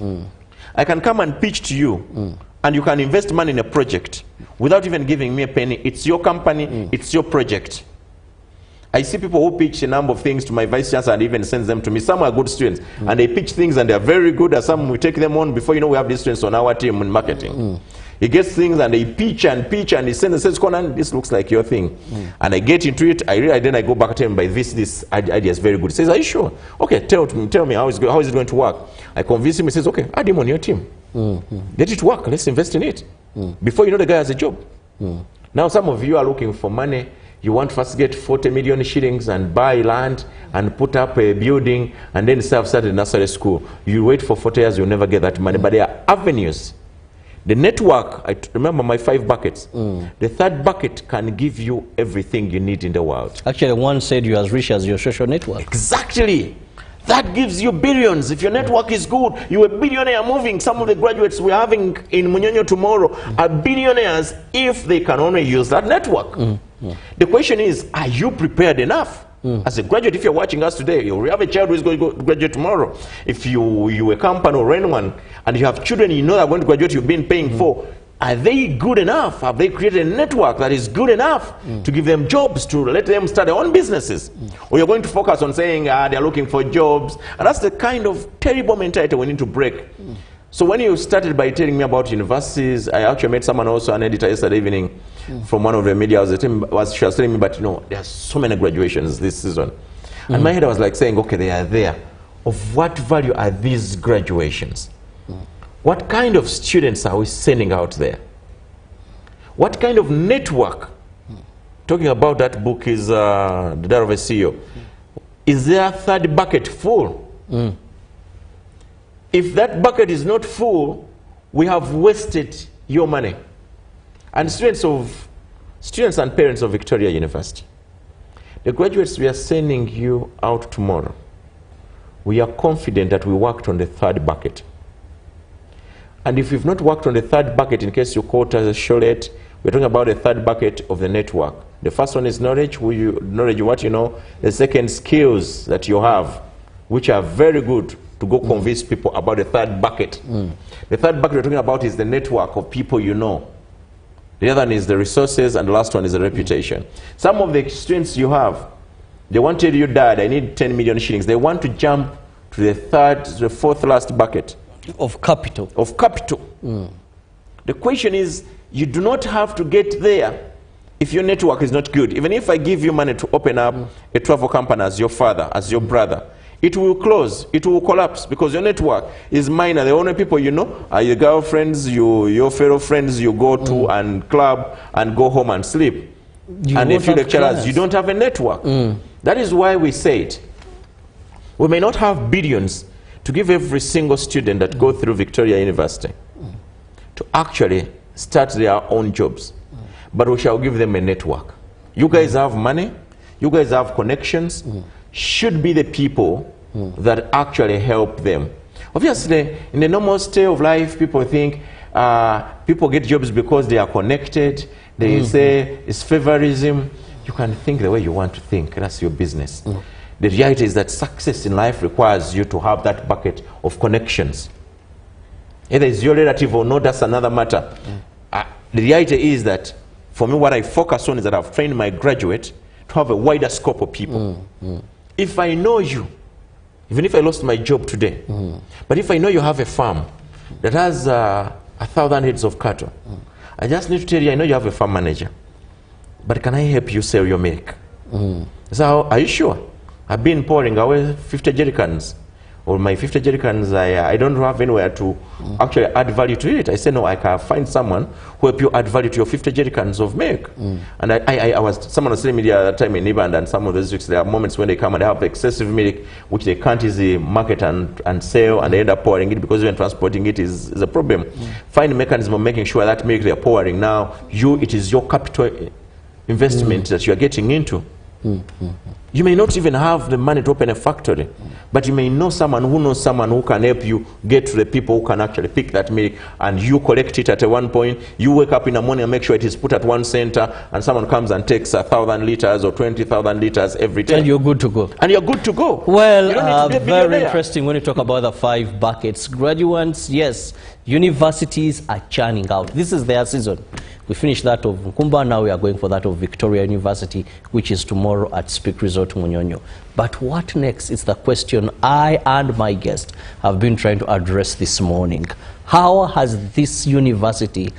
I can come and pitch to you and you can invest money in a project without even giving me a penny. It's your company, it's your project. I see people who pitch a number of things to my vice chancellor and even sends them to me. Some are good students and they pitch things and they're very good, and some we take them on. Before you know, we have these students on our team in marketing. He gets things and they pitch and he sends and says, Conan, this looks like your thing. And I get into it, then I go back to him by this idea is very good. He says, are you sure? Okay, tell me how is it going to work? I convince him, he says, okay, add him on your team. Let it work, let's invest in it. Before you know, the guy has a job. Now some of you are looking for money. You want to first get 40 million shillings and buy land and put up a building and then start a nursery school. You wait for 40 years, you'll never get that money. But there are avenues. The network, I remember my 5 buckets. The third bucket can give you everything you need in the world. Actually, one said you're as rich as your social network. Exactly. That gives you billions. If your network is good, you're a billionaire moving. Some of the graduates we're having in Munyonyo tomorrow are billionaires if they can only use that network. The question is, are you prepared enough? As a graduate, if you're watching us today, you have a child who is going to graduate tomorrow. If you a company or anyone, and you have children you know are going to graduate, you've been paying for, are they good enough? Have they created a network that is good enough to give them jobs, to let them start their own businesses? Or you're going to focus on saying, they're looking for jobs. And that's the kind of terrible mentality we need to break. So when you started by telling me about universities, I actually met someone also, an editor yesterday evening from one of the media. She was telling me, but you know, there are so many graduations this season. And my head was like saying, okay, they are there. Of what value are these graduations? What kind of students are we sending out there? What kind of network? Talking about that book is The Diary of a CEO. Is their third bucket full? If that bucket is not full, we have wasted your money. And students and parents of Victoria University, the graduates we are sending you out tomorrow, we are confident that we worked on the third bucket. And if we've not worked on the third bucket, in case you quote as a Charlotte, we're talking about the third bucket of the network. The first one is knowledge, what you know. The second, skills that you have, which are very good to go convince people about the third bucket. The third bucket we're talking about is the network of people you know. The other one is the resources, and the last one is the reputation. Some of the students you have, they want to tell you, Dad, I need 10 million shillings. They want to jump to the fourth last bucket. Of capital. Of capital. The question is, you do not have to get there if your network is not good. Even if I give you money to open up a travel company as your father, as your brother, it will close, it will collapse, because your network is minor. The only people you know are your girlfriends, your fellow friends you go to and club and go home and sleep. And a few lecturers, you don't have a network. That is why we said, we may not have billions to give every single student that go through Victoria University to actually start their own jobs. But we shall give them a network. You guys have money, you guys have connections, should be the people that actually help them. Obviously, in the normal state of life, people think people get jobs because they are connected. They say it's favorism. You can think the way you want to think. That's your business. The reality is that success in life requires you to have that bucket of connections. Either it's your relative or not, that's another matter. The reality is that, for me, what I focus on is that I've trained my graduate to have a wider scope of people. If I know you, even if I lost my job today, but if I know you have a farm that has 1,000 heads of cattle, I just need to tell you, I know you have a farm manager, but can I help you sell your milk? So, are you sure? I've been pouring away 50 jerrycans or my 50 jerrycans, I don't have anywhere to actually add value to it. I say, no, I can find someone who help you add value to your 50 jerrycans of milk. And someone was telling me the other time in Uganda and some of those districts, there are moments when they come and they have excessive milk, which they can't easily market and sell, and they end up pouring it because even transporting it is a problem. Find a mechanism of making sure that milk they're pouring now, it is your capital investment that you're getting into. You may not even have the money to open a factory, but you may know someone who can help you get to the people who can actually pick that milk, and you collect it at one point. You wake up in the morning and make sure it is put at one center, and someone comes and takes 1,000 liters or 20,000 liters every day. And you're good to go. And you're good to go. Well, very interesting when you talk about the 5 buckets. Graduates, yes. Universities are churning out. This is their season. We finished that of Nkumba, now we are going for that of Victoria University, which is tomorrow at Speak Resort Munyonyo. But what next is the question I and my guest have been trying to address this morning. How has this university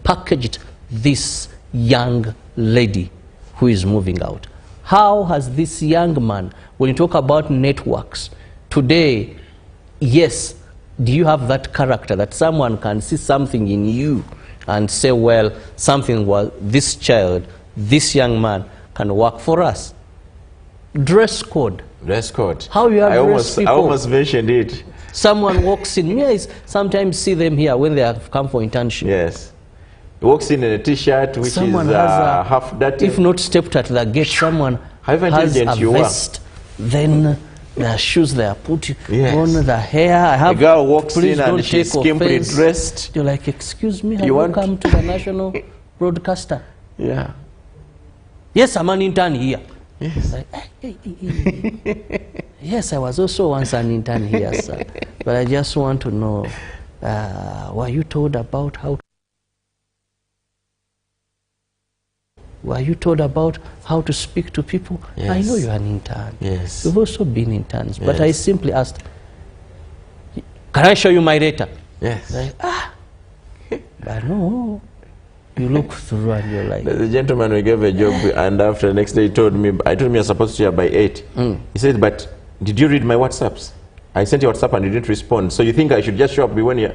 packaged this young lady who is moving out? How has this young man, when you talk about networks, today, yes, do you have that character that someone can see something in you and say, well, this child, this young man can work for us? Dress code. Dress code. How you address people. I almost mentioned it. Someone walks in. I sometimes see them here when they have come for internship. Yes. He walks in a t-shirt which someone is has half dirty. If not stepped at the gate, someone has a vest. Then the shoes they are put on, the hair. I have a girl walks in and she's skimpily dressed. You're like, excuse me, have you come to the national broadcaster? Yeah. Yes, I'm an intern here. Yes. Like, yes, I was also once an intern here, sir. But I just want to know, were you told about how to speak to people? Yes. I know you're an intern. Yes. You've also been interns. Yes. But I simply asked, can I show you my data? Yes. Like, but no. You look through and you're like... The gentleman we gave a job and after the next day I told me I was supposed to be here by 8. He said, but did you read my WhatsApps? I sent you WhatsApp and you didn't respond. So you think I should just show up when you...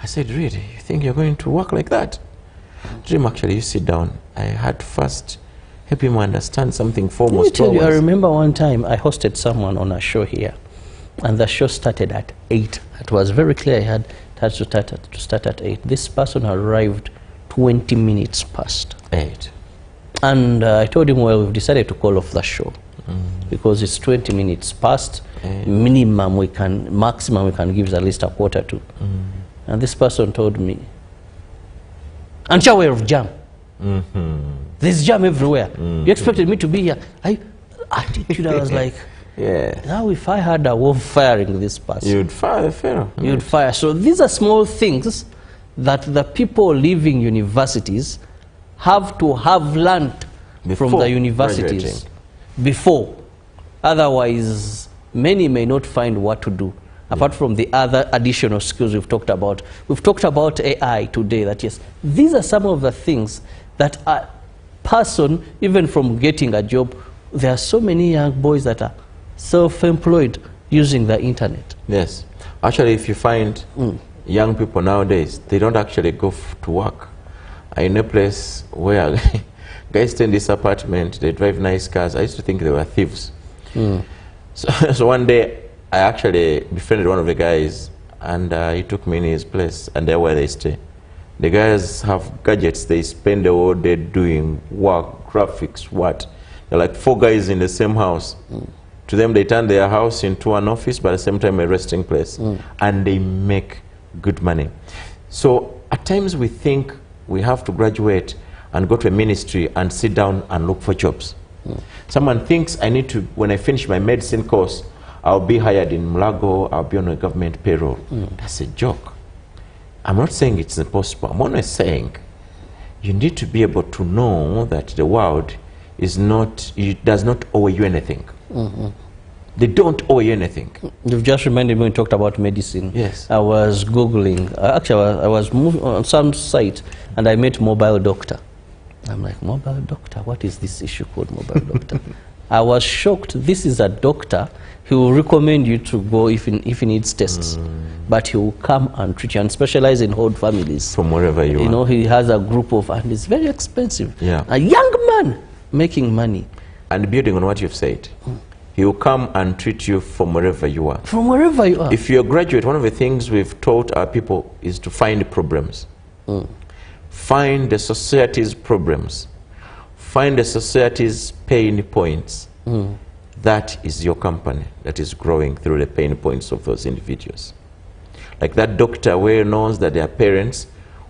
I said, really? You think you're going to work like that? Dream, actually, you sit down. I had to first help him understand something foremost. Let me tell you, I remember one time I hosted someone on a show here, and the show started at 8. It was very clear I had to start at 8. This person arrived 20 minutes past 8. And I told him, well, we've decided to call off the show because it's 20 minutes past. Maximum we can give is at least a quarter to. And this person told me, and you're aware of jam. There's jam everywhere. You expected me to be here. Attitude, I was like, now if I had a war firing this person, you'd fire the pharaoh. You'd fire. So these are small things that the people leaving universities have to have learned from the universities before. Otherwise, many may not find what to do. Apart from the other additional skills we've talked about. We've talked about AI today, that yes, these are some of the things that a person, even from getting a job, there are so many young boys that are self-employed using the internet. Yes. Actually, if you find young people nowadays, they don't actually go to work. I'm in a place where guys stay in this apartment, they drive nice cars. I used to think they were thieves. So one day, I actually befriended one of the guys, and he took me in his place, and there where they stay. The guys have gadgets. They spend the whole day doing work, graphics, what. They're like 4 guys in the same house. To them, they turn their house into an office, but at the same time a resting place. And they make good money. So at times we think we have to graduate and go to a ministry and sit down and look for jobs. Someone thinks I need to, when I finish my medicine course, I'll be hired in Mulago, I'll be on a government payroll. That's a joke. I'm not saying it's impossible. I'm only saying you need to be able to know that the world is not, it does not owe you anything. They don't owe you anything. You've just reminded me when we talked about medicine. Yes. I was Googling, actually I was moving on some site and I met mobile doctor. I'm like, mobile doctor, what is this issue called mobile doctor? I was shocked. This is a doctor. He will recommend you to go if he needs tests. But he will come and treat you and specialize in whole families. From wherever you are. You know, he has a group of, and it's very expensive. Yeah. A young man making money. And building on what you've said, he will come and treat you from wherever you are. From wherever you are. If you're a graduate, one of the things we've taught our people is to find problems. Find the society's problems. Find the society's pain points. That is your company that is growing through the pain points of those individuals. Like that doctor where knows that there are parents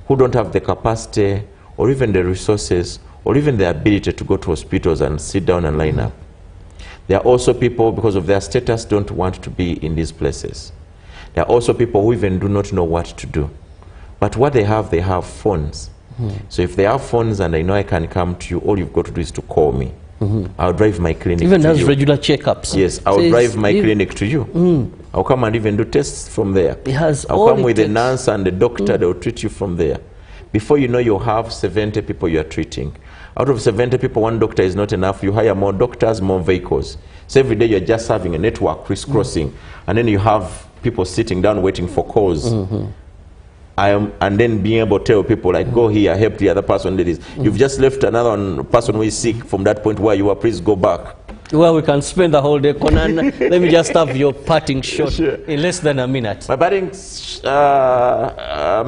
who don't have the capacity or even the resources or even the ability to go to hospitals and sit down and line up. There are also people, because of their status, don't want to be in these places. There are also people who even do not know what to do. But what they have phones. So if they have phones and I know I can come to you, all you've got to do is to call me. I'll drive my clinic even to you. Even as regular checkups. Yes, I'll drive my clinic to you. I'll come and even do tests from there. I'll come with the nurse and the doctor, they'll treat you from there. Before you know, you'll have 70 people you're treating. Out of 70 people, one doctor is not enough. You hire more doctors, more vehicles. So every day you're just having a network crisscrossing. And then you have people sitting down waiting for calls. And then being able to tell people, like, go here, help the other person, do this. You've just left another person who is sick from that point where you are, please go back. Well, we can spend the whole day. Conan, let me just have your parting shot in less than a minute. My parting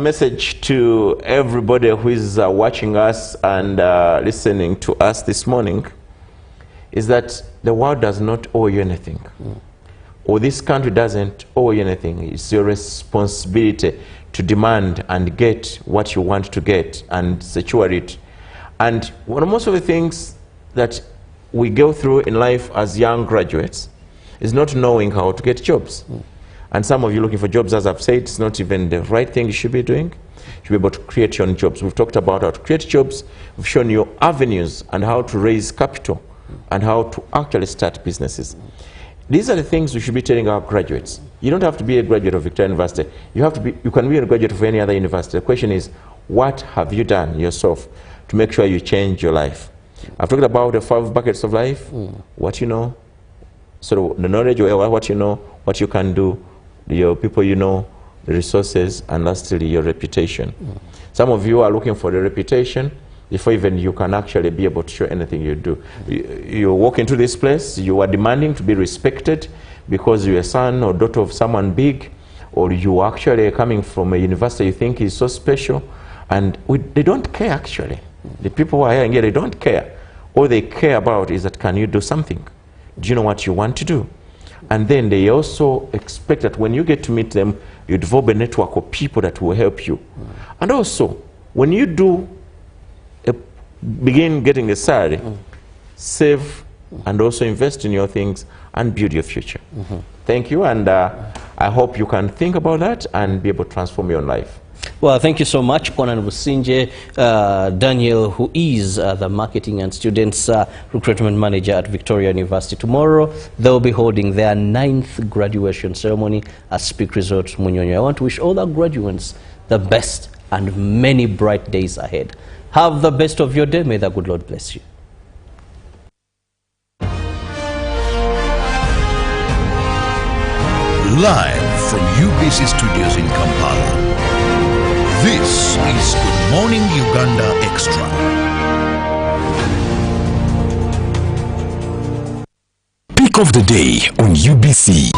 message to everybody who is watching us and listening to us this morning is that the world does not owe you anything. Or this country doesn't owe you anything. It's your responsibility to demand and get what you want to get and secure it. And most of the things that we go through in life as young graduates is not knowing how to get jobs. And some of you looking for jobs, as I've said, it's not even the right thing you should be doing. You should be able to create your own jobs. We've talked about how to create jobs. We've shown you avenues and how to raise capital and how to actually start businesses. These are the things we should be telling our graduates. You don't have to be a graduate of Victoria University. You can be a graduate of any other university. The question is, what have you done yourself to make sure you change your life? I've talked about the 5 buckets of life, what you know, sort of the knowledge, what you know, what you can do, your people you know, the resources, and lastly, your reputation. Some of you are looking for the reputation before even you can actually be able to show anything you do. You walk into this place, you are demanding to be respected because you're a son or daughter of someone big, or you actually coming from a university you think is so special, and they don't care actually. The people who are here, they don't care. All they care about is that, can you do something? Do you know what you want to do? And then they also expect that when you get to meet them, you develop a network of people that will help you. And also, when you do begin getting a salary, save and also invest in your things and build your future. Thank you, and I hope you can think about that and be able to transform your life. Well, thank you so much, Conan Businje, Daniel, who is the Marketing and Students Recruitment Manager at Victoria University. Tomorrow, they'll be holding their 9th graduation ceremony at Speak Resort, Munyonyo. I want to wish all the graduates the best and many bright days ahead. Have the best of your day. May the good Lord bless you. Live from UBC Studios in Kampala, this is Good Morning Uganda Extra. Pick of the day on UBC.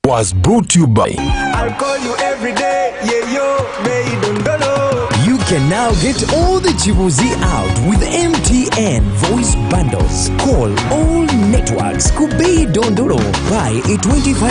Was brought to you by I'll call you every day, yeah yo, baby, don't know. You can now get all the Chibuzi out with MTN voice bundles. Call all networks. Kubei Dondoro. Buy a 25